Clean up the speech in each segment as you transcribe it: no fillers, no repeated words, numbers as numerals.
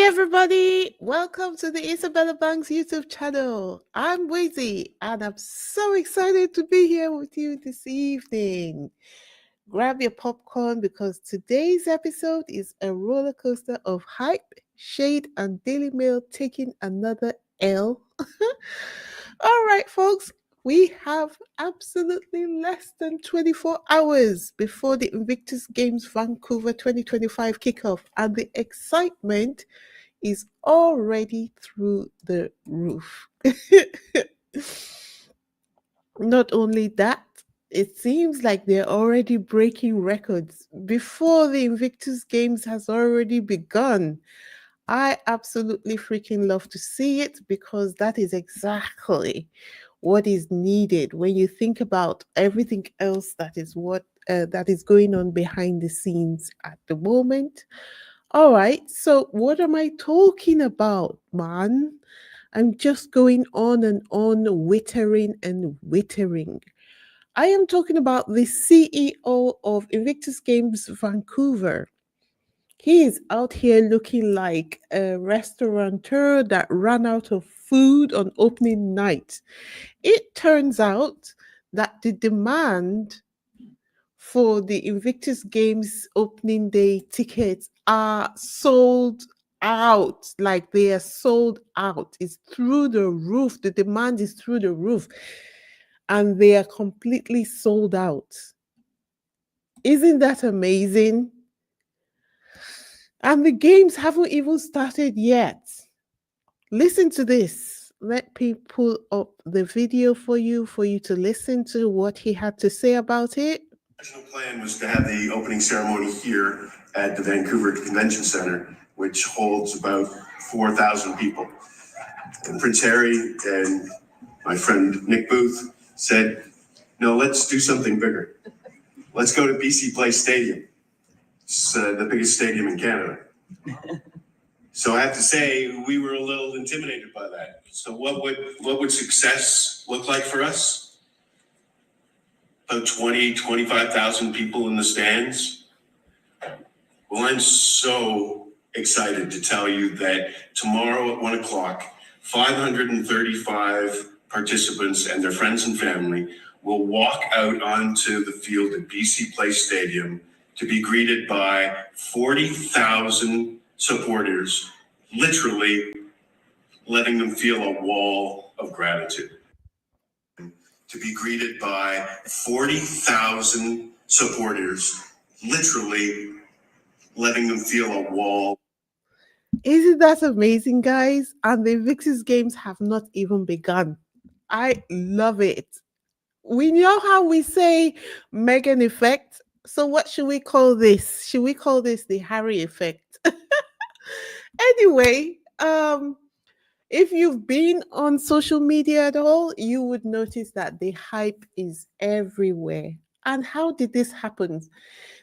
everybody, welcome to the Isabella Banks YouTube channel. I'm Wheezy and I'm so excited to be here with you this evening. Grab your popcorn because today's episode is a roller coaster of hype, shade, and Daily Mail taking another L. All right, folks, we have absolutely less than 24 hours before the Invictus Games Vancouver 2025 kickoff, and the excitement is already through the roof. Not only that, it seems like they're already breaking records before the Invictus Games has already begun. I absolutely freaking love to see it because that is exactly what is needed when you think about everything else that is going on behind the scenes at the moment. All right, so what am I talking about, man? I'm just going on and on, wittering and wittering. I am talking about the CEO of Invictus Games Vancouver. He is out here looking like a restaurateur that ran out of food on opening night. It turns out that the demand for the Invictus Games opening day tickets are sold out. Like they are sold out. It's through the roof. The demand is through the roof. And they are completely sold out. Isn't that amazing? And the games haven't even started yet. Listen to this. Let me pull up the video for you to listen to what he had to say about it. The original plan was to have the opening ceremony here at the Vancouver Convention Center, which holds about 4,000 people. And Prince Harry and my friend Nick Booth said, no, let's do something bigger. Let's go to BC Place Stadium. It's the biggest stadium in Canada. So I have to say, we were a little intimidated by that. So what would success look like for us? About 25,000 people in the stands. Well, I'm so excited to tell you that tomorrow at 1 o'clock, 535 participants and their friends and family will walk out onto the field at BC Place Stadium to be greeted by 40,000 supporters, literally letting them feel a wall of gratitude. To be greeted by 40,000 supporters, literally letting them feel a wall. Isn't that amazing, guys? And the Invictus Games have not even begun. I love it. We know how we say Meghan effect. So what should we call this? Should we call this the Harry effect? Anyway, if you've been on social media at all, you would notice that the hype is everywhere. And how did this happen?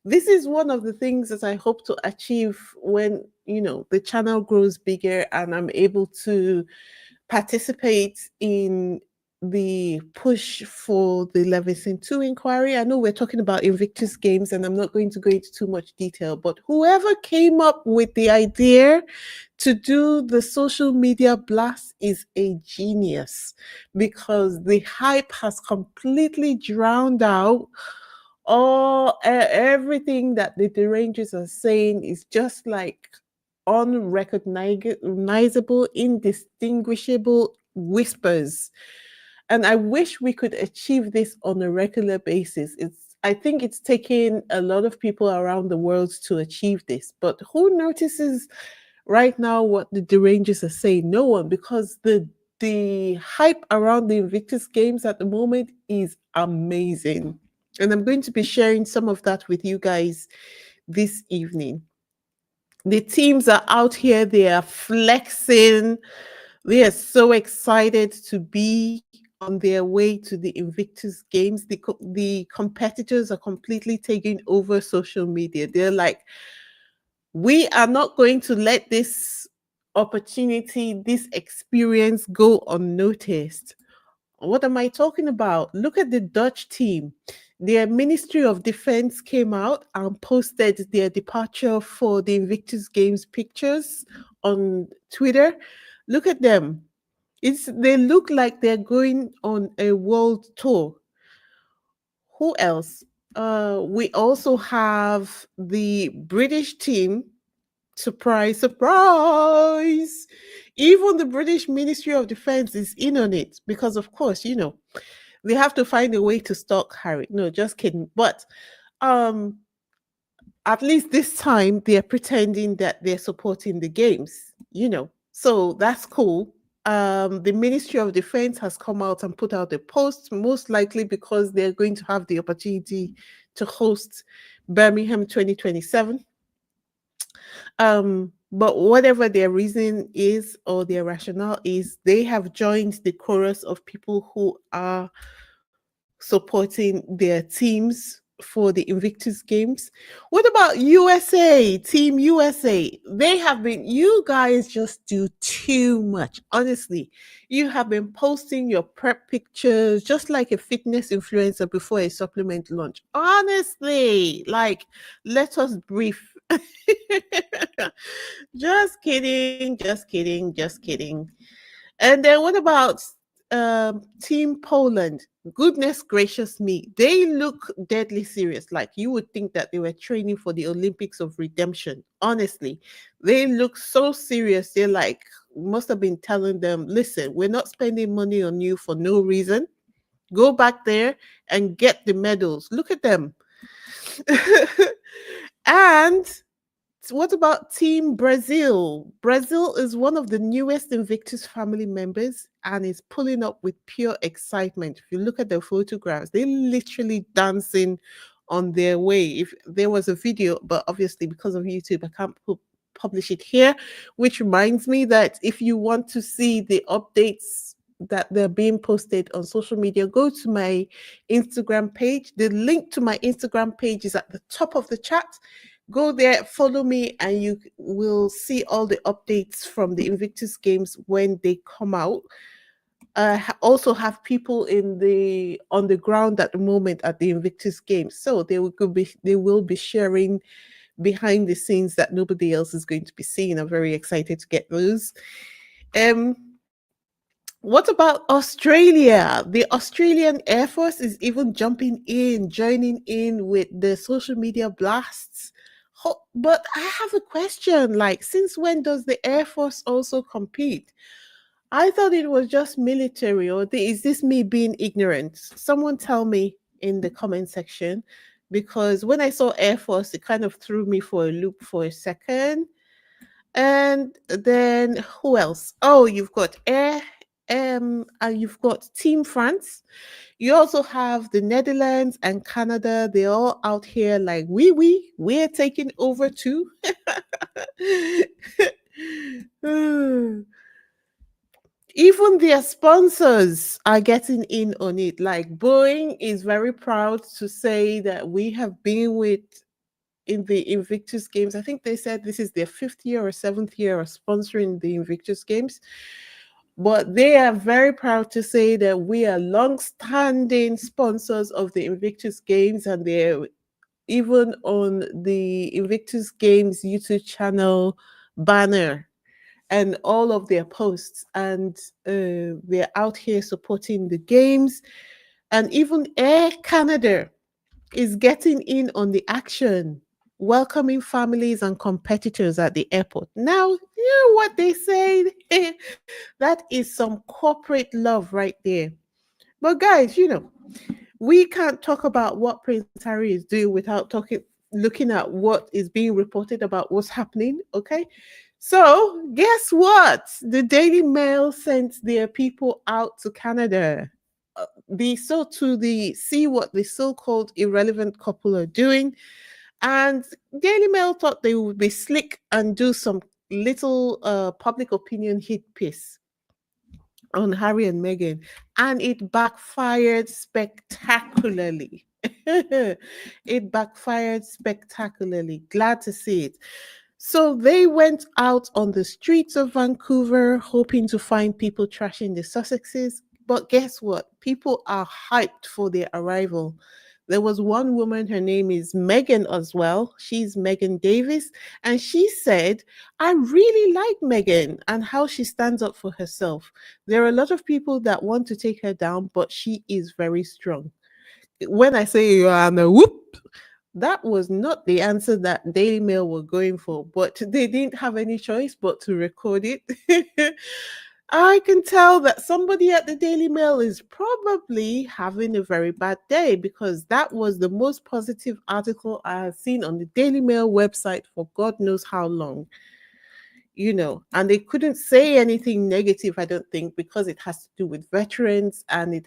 This is one of the things that I hope to achieve when, the channel grows bigger and I'm able to participate in the push for the Leveson 2 inquiry. I know we're talking about Invictus Games and I'm not going to go into too much detail, but whoever came up with the idea to do the social media blast is a genius, because the hype has completely drowned out everything that the Derangers are saying. Is just like unrecognizable, indistinguishable whispers. And I wish we could achieve this on a regular basis. I think it's taking a lot of people around the world to achieve this. But who notices right now what the Derangers are saying? No one, because the hype around the Invictus Games at the moment is amazing. And I'm going to be sharing some of that with you guys this evening. The teams are out here, they are flexing. They are so excited to be on their way to the Invictus Games. The competitors are completely taking over social media. They're like, we are not going to let this opportunity, this experience go unnoticed. What am I talking about? Look at the Dutch team. Their Ministry of Defense came out and posted their departure for the Invictus Games pictures on Twitter. Look at them. They look like they're going on a world tour. Who else? We also have the British team. Surprise, surprise. Even the British Ministry of Defense is in on it because, of course, they have to find a way to stalk Harry. No, just kidding. But um, at least this time they're pretending that they're supporting the games. So that's cool. The Ministry of Defense has come out and put out a post, most likely because they're going to have the opportunity to host Birmingham 2027. But whatever their reason is or their rationale is, they have joined the chorus of people who are supporting their teams for the Invictus Games. What about USA, Team USA? You guys just do too much. Honestly, you have been posting your prep pictures just like a fitness influencer before a supplement launch. Honestly, like, let us brief. Just kidding, just kidding, just kidding. And then what about Team Poland? Goodness gracious me. They look deadly serious. Like you would think that they were training for the Olympics of redemption. Honestly, they look so serious. They're like, must have been telling them, listen, we're not spending money on you for no reason. Go back there and get the medals. Look at them. And what about Team Brazil? Brazil is one of the newest Invictus family members and is pulling up with pure excitement. If you look at the photographs, they're literally dancing on their way. If there was a video, but obviously because of YouTube, I can't publish it here, which reminds me that if you want to see the updates that they're being posted on social media, go to my Instagram page. The link to my Instagram page is at the top of the chat. Go there, follow me, and you will see all the updates from the Invictus Games when they come out. Also have people on the ground at the moment at the Invictus Games, so they will be sharing behind the scenes that nobody else is going to be seeing. I'm very excited to get those. Um, what about Australia? The Australian Air Force is even joining in with the social media blasts. But I have a question. Like, since when does the Air Force also compete? I thought it was just military, or is this me being ignorant? Someone tell me in the comment section, because when I saw Air Force, it kind of threw me for a loop for a second. And then who else? Oh, you've got and you've got Team France. You also have the Netherlands and Canada. They're all out here like we're taking over too. Even their sponsors are getting in on it. Like Boeing is very proud to say that we have been with in the Invictus Games. I think they said this is their 5th year or 7th year of sponsoring the Invictus Games. But they are very proud to say that we are long-standing sponsors of the Invictus Games, and they're even on the Invictus Games YouTube channel banner and all of their posts. And they're out here supporting the games. And even Air Canada is getting in on the action, welcoming families and competitors at the airport. Now, you know what they say? That is some corporate love right there. But guys, we can't talk about what Prince Harry is doing without looking at what is being reported about what's happening. Okay. So, guess what? The Daily Mail sent their people out to Canada. To see what the so-called irrelevant couple are doing, and Daily Mail thought they would be slick and do some little public opinion hit piece on Harry and Meghan, and it backfired spectacularly. It backfired spectacularly. Glad to see it. So they went out on the streets of Vancouver hoping to find people trashing the Sussexes. But guess what? People are hyped for their arrival. There was one woman, her name is Meghan as well. She's Meghan Davis. And she said, I really like Meghan and how she stands up for herself. There are a lot of people that want to take her down, but she is very strong. When I say you are a whoop, that was not the answer that Daily Mail were going for, but they didn't have any choice but to record it. I can tell that somebody at the Daily Mail is probably having a very bad day because that was the most positive article I have seen on the Daily Mail website for God knows how long. And they couldn't say anything negative, I don't think, because it has to do with veterans and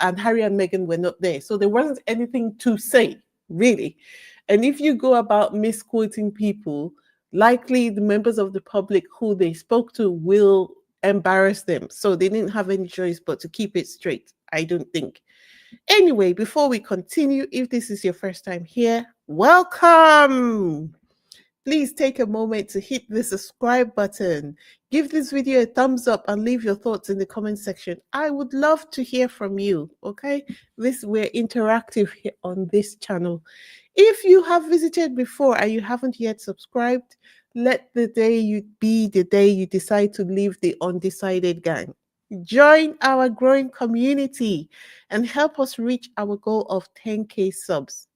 and Harry and Meghan were not there. So there wasn't anything to say, really. And if you go about misquoting people, likely the members of the public who they spoke to will embarrass them. So they didn't have any choice but to keep it straight, I don't think. Anyway, before we continue, if this is your first time here, welcome. Please take a moment to hit the subscribe button. Give this video a thumbs up and leave your thoughts in the comment section. I would love to hear from you, okay? We're interactive here on this channel. If you have visited before and you haven't yet subscribed, let the day you be the day you decide to leave the undecided gang. Join our growing community and help us reach our goal of 10K subs.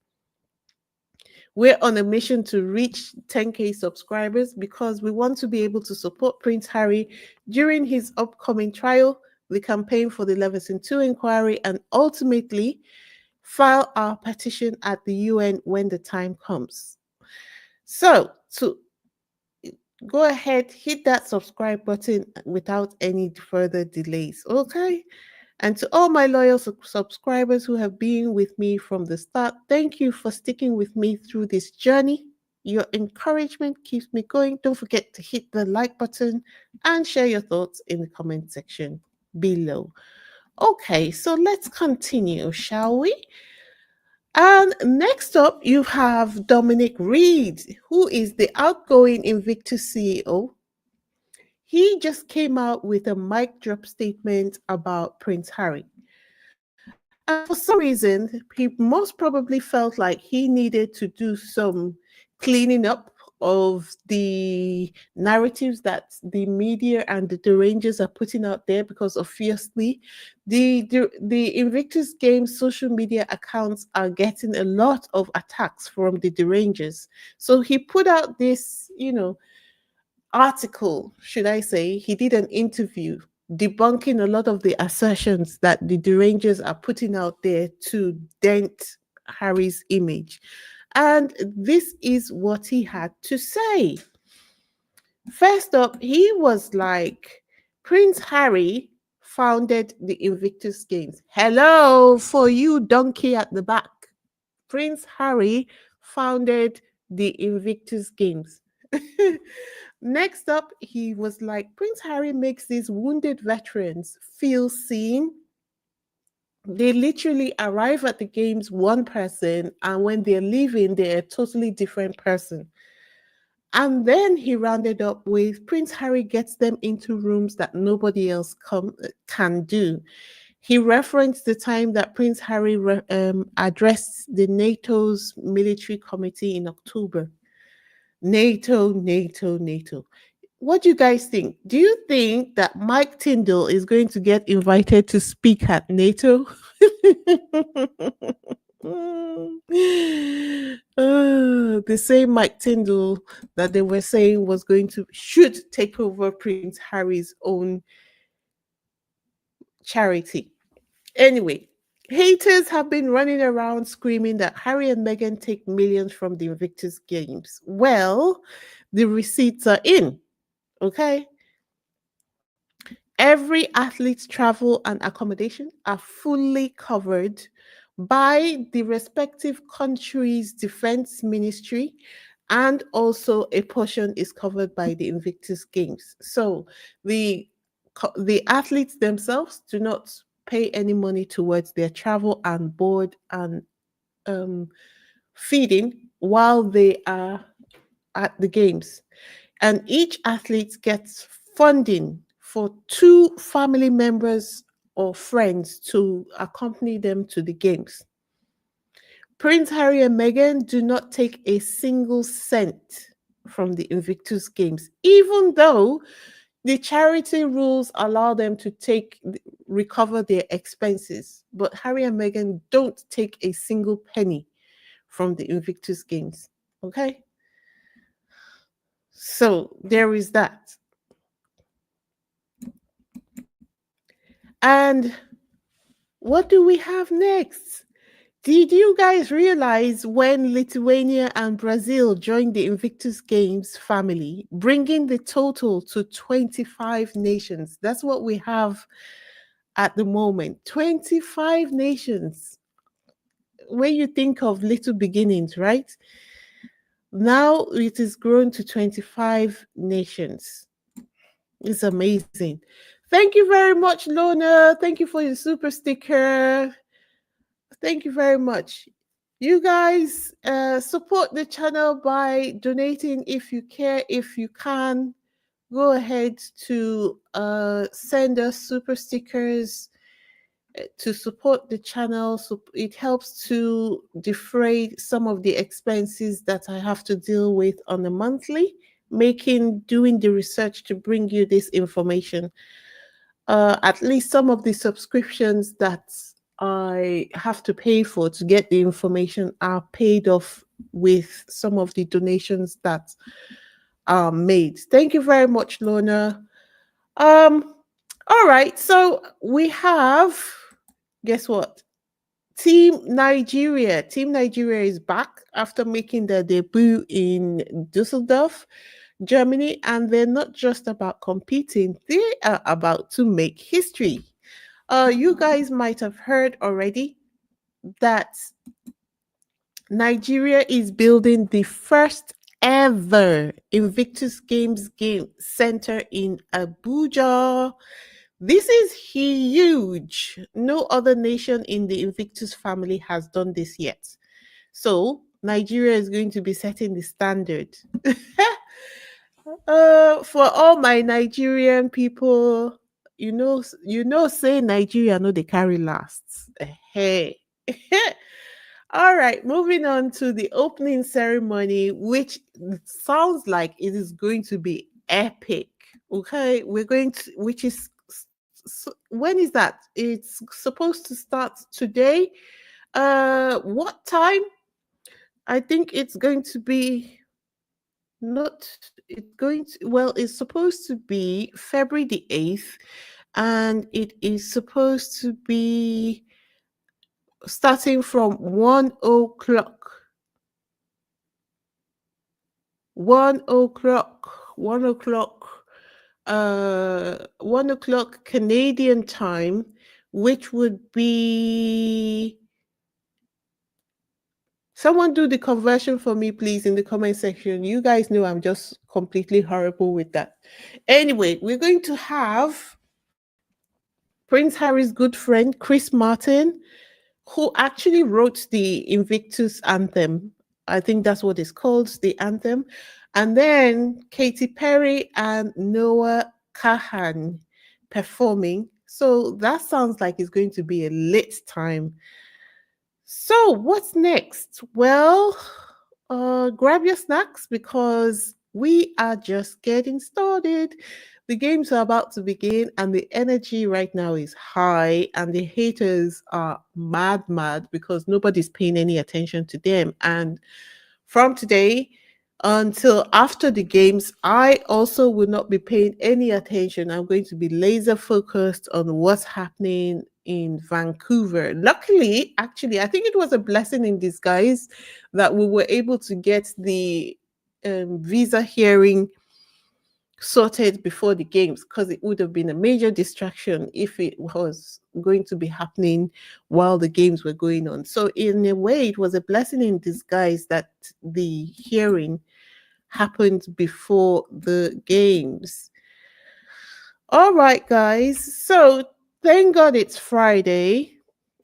We're on a mission to reach 10K subscribers because we want to be able to support Prince Harry during his upcoming trial, the campaign for the Leveson 2 inquiry, and ultimately file our petition at the UN when the time comes. So, to go ahead, hit that subscribe button without any further delays, okay? And to all my loyal subscribers who have been with me from the start, thank you for sticking with me through this journey. Your encouragement keeps me going. Don't forget to hit the like button and share your thoughts in the comment section below. Okay, so let's continue, shall we? And next up, you have Dominic Reed, who is the outgoing Invictus CEO. He just came out with a mic drop statement about Prince Harry. And for some reason, he most probably felt like he needed to do some cleaning up of the narratives that the media and the Derangers are putting out there, because obviously the Invictus Games social media accounts are getting a lot of attacks from the Derangers. So he put out this, article, should I say. He did an interview debunking a lot of the assertions that the Derangers are putting out there to dent Harry's image. And this is what he had to say. First up, he was like, Prince Harry founded the Invictus Games. Hello, for you donkey at the back. Prince Harry founded the Invictus Games. Next up, he was like, Prince Harry makes these wounded veterans feel seen. They literally arrive at the games one person, and when they're leaving, they're a totally different person. And then he rounded up with Prince Harry gets them into rooms that nobody else can do. He referenced the time that Prince Harry addressed the NATO's military committee in October. NATO, NATO, NATO. What do you guys think? Do you think that Mike Tyndall is going to get invited to speak at NATO? The same Mike Tyndall that they were saying should take over Prince Harry's own charity. Anyway, haters have been running around screaming that Harry and Meghan take millions from the Invictus Games. Well, the receipts are in, okay? Every athlete's travel and accommodation are fully covered by the respective country's defense ministry, and also a portion is covered by the Invictus Games. So the athletes themselves do not pay any money towards their travel and board and feeding while they are at the games. And each athlete gets funding for 2 family members or friends to accompany them to the games. Prince Harry and Meghan do not take a single cent from the Invictus Games, even though the charity rules allow them to recover their expenses. But Harry and Meghan don't take a single penny from the Invictus Games. Okay? So there is that. And what do we have next? Did you guys realize when Lithuania and Brazil joined the Invictus Games family, bringing the total to 25 nations? That's what we have at the moment. 25 nations. When you think of little beginnings, right? Now it is grown to 25 nations. It's amazing. Thank you very much, Lona. Thank you for your super sticker. Thank you very much. You guys support the channel by donating if you care, if you can. Go ahead to send us super stickers to support the channel. So it helps to defray some of the expenses that I have to deal with on a monthly, doing the research to bring you this information. At least some of the subscriptions that I have to pay for to get the information are paid off with some of the donations that are made. Thank you very much, Lorna. All right, so we have, guess what? Team Nigeria. Team Nigeria is back after making their debut in Dusseldorf, Germany, and they're not just about competing, they are about to make history. You guys might have heard already that Nigeria is building the first ever Invictus Games game center in Abuja. This is huge. No other nation in the Invictus family has done this yet. So Nigeria is going to be setting the standard. For all my Nigerian people, say Nigeria know they carry last. Hey. All right, moving on to the opening ceremony, which sounds like it is going to be epic. Okay, when is that? It's supposed to start today. What time? I think it's going to be not it's going to well it's supposed to be February the 8th, and it is supposed to be starting from 1 o'clock 1 o'clock Canadian time, which would be, someone do the conversion for me, please, in the comment section. You guys know I'm just completely horrible with that. Anyway, we're going to have Prince Harry's good friend, Chris Martin, who actually wrote the Invictus anthem. I think that's what it's called, the anthem. And then Katy Perry and Noah Kahan performing. So that sounds like it's going to be a lit time. So what's next? Well, grab your snacks because we are just getting started. The games are about to begin, and the energy right now is high, and the haters are mad because nobody's paying any attention to them. And from today until after the games, I also will not be paying any attention. I'm going to be laser focused on what's happening in Vancouver. Luckily, actually, I think it was a blessing in disguise that we were able to get the visa hearing sorted before the games, because it would have been a major distraction if it was going to be happening while the games were going on. So in a way, it was a blessing in disguise that the hearing happened before the games. All right, guys. So thank God it's Friday.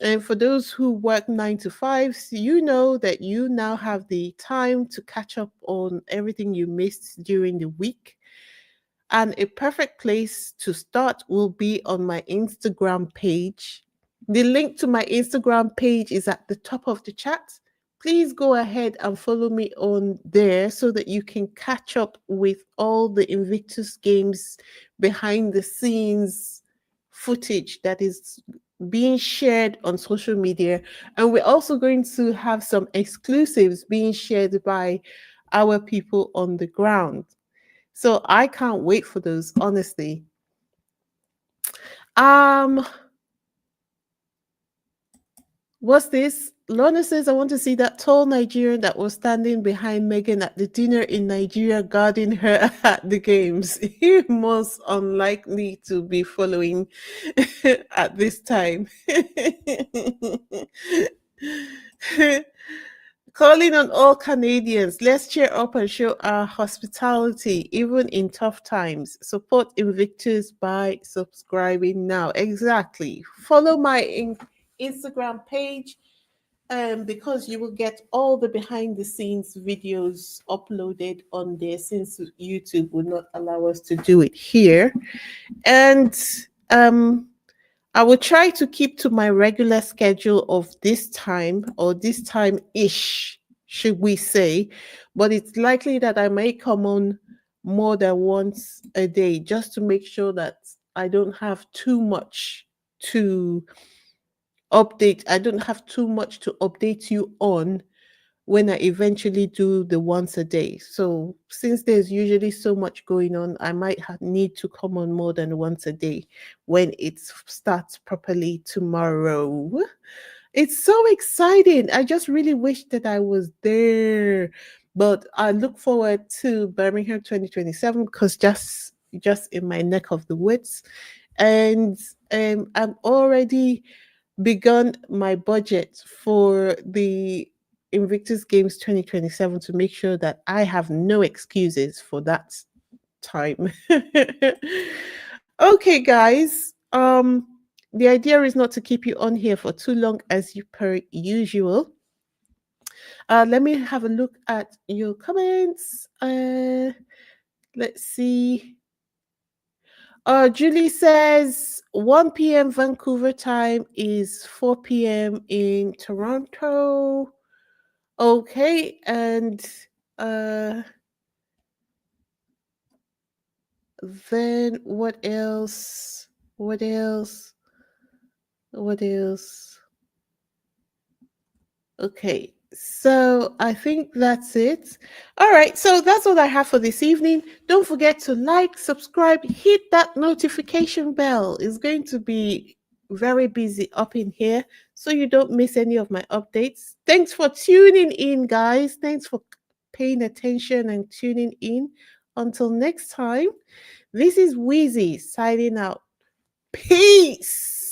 And for those who work 9 to 5, you know that you now have the time to catch up on everything you missed during the week. And a perfect place to start will be on my Instagram page. The link to my Instagram page is at the top of the chat. please go ahead and follow me on there so that you can catch up with all the Invictus games behind the scenes footage that is being shared on social media. And we're also going to have some exclusives being shared by our people on the ground. So I can't wait for those, honestly. Um, What's this? Lorna says, I want to see that tall Nigerian that was standing behind Meghan at the dinner in Nigeria guarding her at the games. He most unlikely to be following at this time. Calling on all Canadians, let's cheer up and show our hospitality even in tough times. Support Invictus by subscribing now. Exactly. Follow my Instagram page because you will get all the behind the scenes videos uploaded on there since YouTube will not allow us to do it here. And um, I will try to keep to my regular schedule of this time or this time ish, should we say. But it's likely that I may come on more than once a day just to make sure that I don't have too much to update. I don't have too much to update you on when I eventually do the once a day. So since there's usually so much going on, I might need to come on more than once a day when it starts properly tomorrow. It's so exciting. I just really wish that I was there. But I look forward to Birmingham 2027 because just in my neck of the woods. And I'm already begun my budget for the Invictus Games 2027 to make sure that I have no excuses for that time. Okay, guys. The idea is not to keep you on here for too long as you per usual. Let me have a look at your comments. Let's see. Julie says 1 p.m. Vancouver time is 4 p.m. in Toronto. Okay, and uh, then what else? What else? What else? Okay, so I think that's it. All right, so that's all I have for this evening. Don't forget to like, subscribe, hit that notification bell. It's going to be very busy up in here, so you don't miss any of my updates. Thanks for tuning in, guys. Thanks for paying attention and tuning in. Until next time, this is Wheezy signing out. Peace.